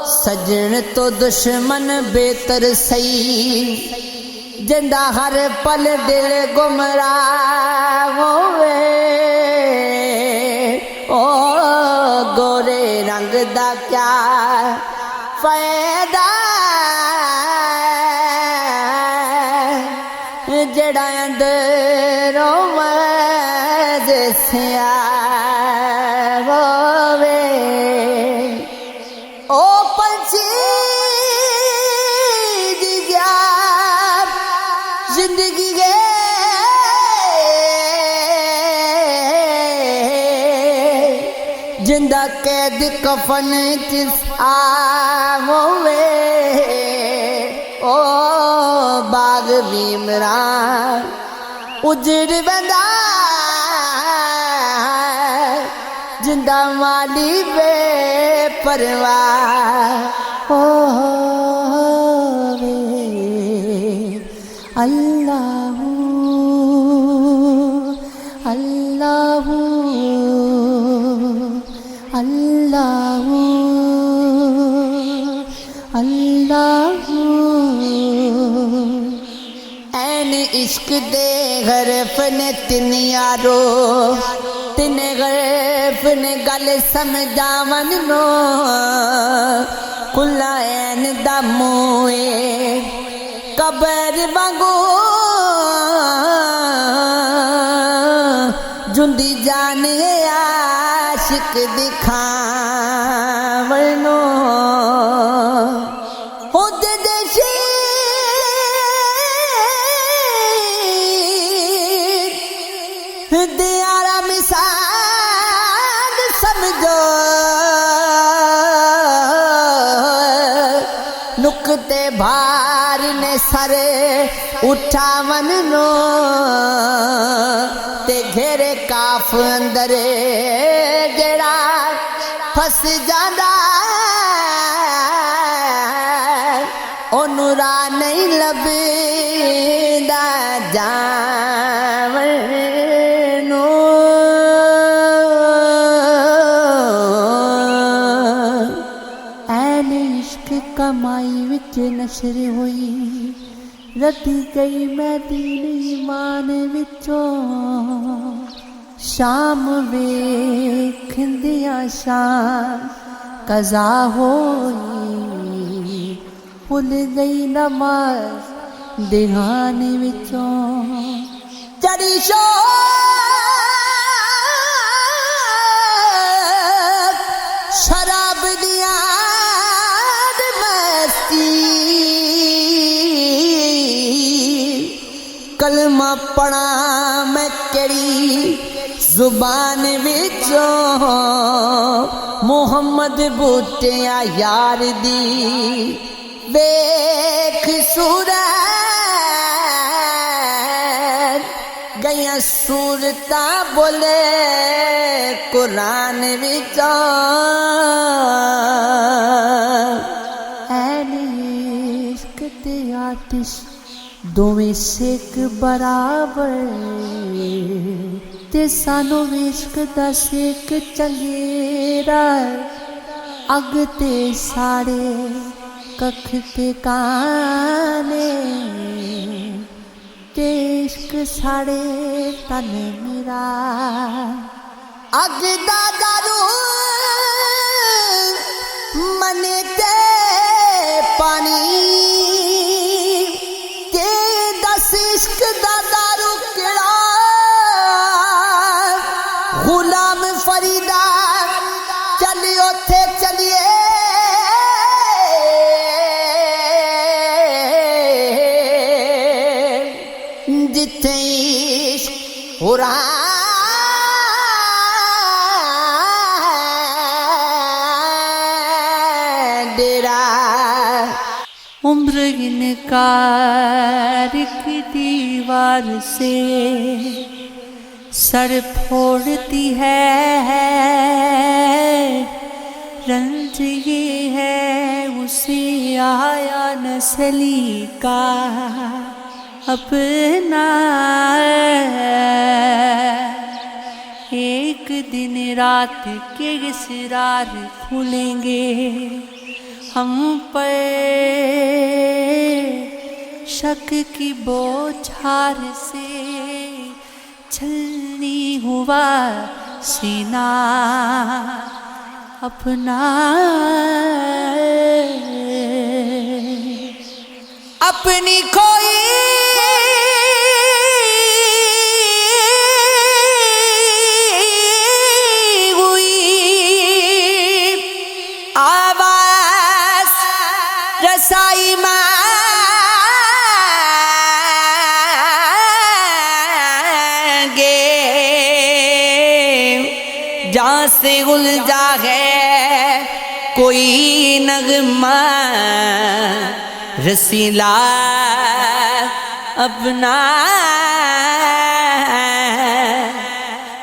سجن تو دشمن بہتر سہی جندا ہر پل دل گمراہ ہوئے او گورے رنگ دا کیا فائدہ جڑا اندروں سیاہ ہوئے او پنچھی دی گیا زندگی گے جندہ قید کفن کس ہوئے او باغ بیمران اجڑ بندہ جندہ مالی بے پرواہ ہوئے اللہ اللہ اللہ اللہ این عشق دے غرف نے تن یارو تن غرف نے گل سمجھاون نو کھلا این دا موئے قبر وانگو جندی جانے عاشق دکھاون نو دیارہ مثال سمجھو نکتے بھار نے سر اٹھاون نو تے گھیرے کاف اندر جڑا پھس جاندا اونوں راہ نہیں لبھدا جاون کمائی وچ نشر ہوئی ردی گئی مدین ایمان وچوں شام ویکھندیاں شام قضا ہوئی بھل گئی نماز دھیان وچوں چڑی شوق شراب دیاں کلمہ پڑھا میں کیڑی زبان وچوں محمد بوٹیا یار دی ویکھ صورت گئیاں صورتاں بولے قرآن وچوں عشق تے آتش دوویں سیک برابر تے سانو عشق دا سیک چنگیرا اگ تے ساڑے ککھ تے کانے تے عشق ساڑے تن میرا اگ دا دارو منے تے پانی عشق دا دارو کیڑا غلام فریدا چلی اوتھے چلیے جتھے عشق ہو رہا ڈیرا عمر انکار کی دیوار سے سر پھوڑتی ہے رنج یہ ہے اسی آیا نسلی کا اپنا ایک دن رات کے اسرار کھلیں گے ہم پر، شک کی بوچھار سے چھلنی ہوا سینہ اپنا، اپنی کوئی ہوئی آواز رسائی مانگے، جہاں سے الجھا ہے کوئی نغمہ رسیلا اپنا،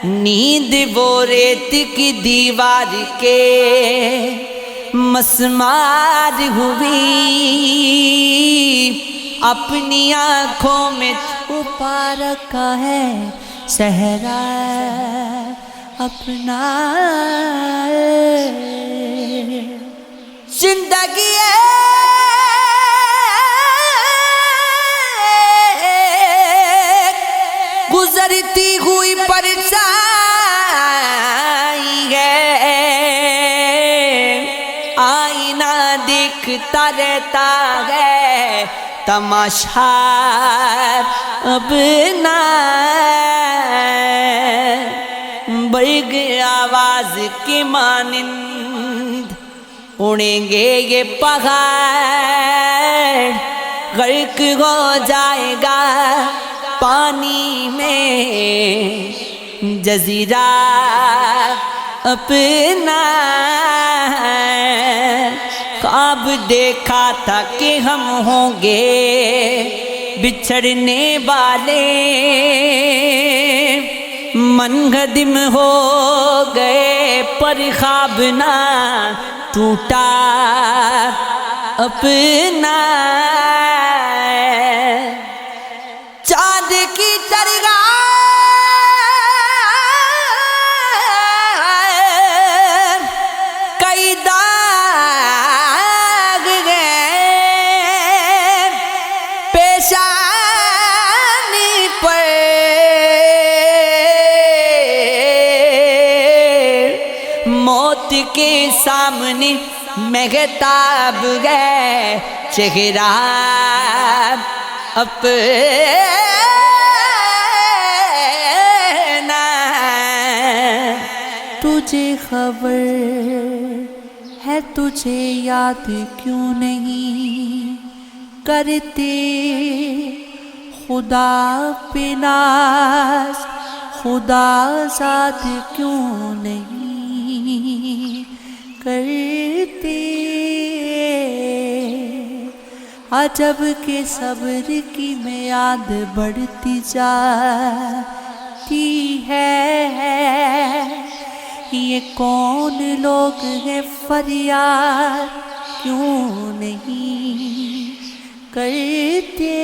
نیند وہ ریت کی دیوار کے مسمار ہوئی، اپنی آنکھوں میں چھپا رکھا ہے صحرا اپنا، زندگی گزرتی ہوئی پرچھائی ہے، آئینہ دیکھتا رہتا ہے تماشا اپنا، برگ آواز کی مانند اڑیں گے یہ پہاڑ، غرق ہو جائے گا پانی میں جزیرہ اپنا، خواب دیکھا تھا کہ ہم ہوں گے بچھڑنے والے، منہدم ہو گئے پر خواب نہ ٹوٹا اپنا، چاند کی طرح کئی داغ گئے پیشانی پر، موت کے سامنے مہتاب گئے چہرہ اپنا، تجھے خبر ہے تجھے یاد کیوں نہیں کرتے خدا پہ ناز، خدا ذات کیوں نہیں کرتے، عجب کے صبر کی میعاد بڑھتی جاتی ہے، یہ کون لوگ ہیں فریاد کیوں نہیں کرتے،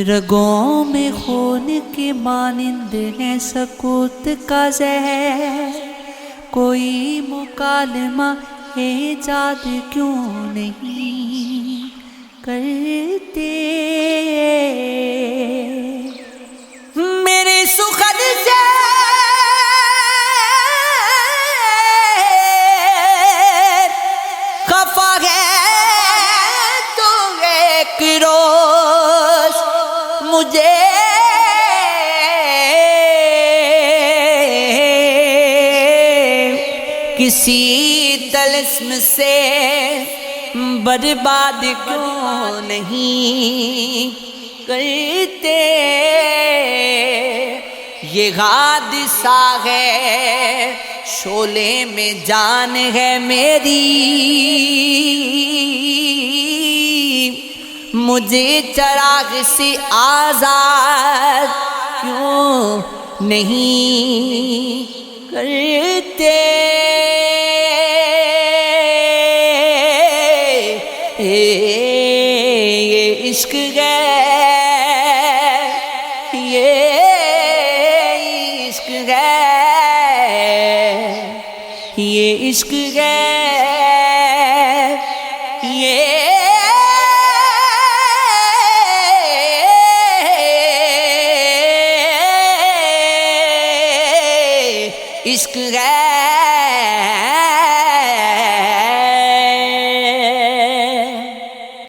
رگوں میں خون کے مانند ہے سکوت کا زہر، کوئی مکالمہ ایجاد کیوں نہیں کرتے، میرے سخن سے خفا ہے تو ایک روز مجھے کسی طلسم سے برباد کیوں نہیں کرتے، یہ حادثہ ہے شعلے میں جان ہے میری، مجھے چراغ سے آزاد کیوں نہیں کرتے، عشق ہے، یہ عشق ہے، یہ عشق ہے، یہ عشق ہے،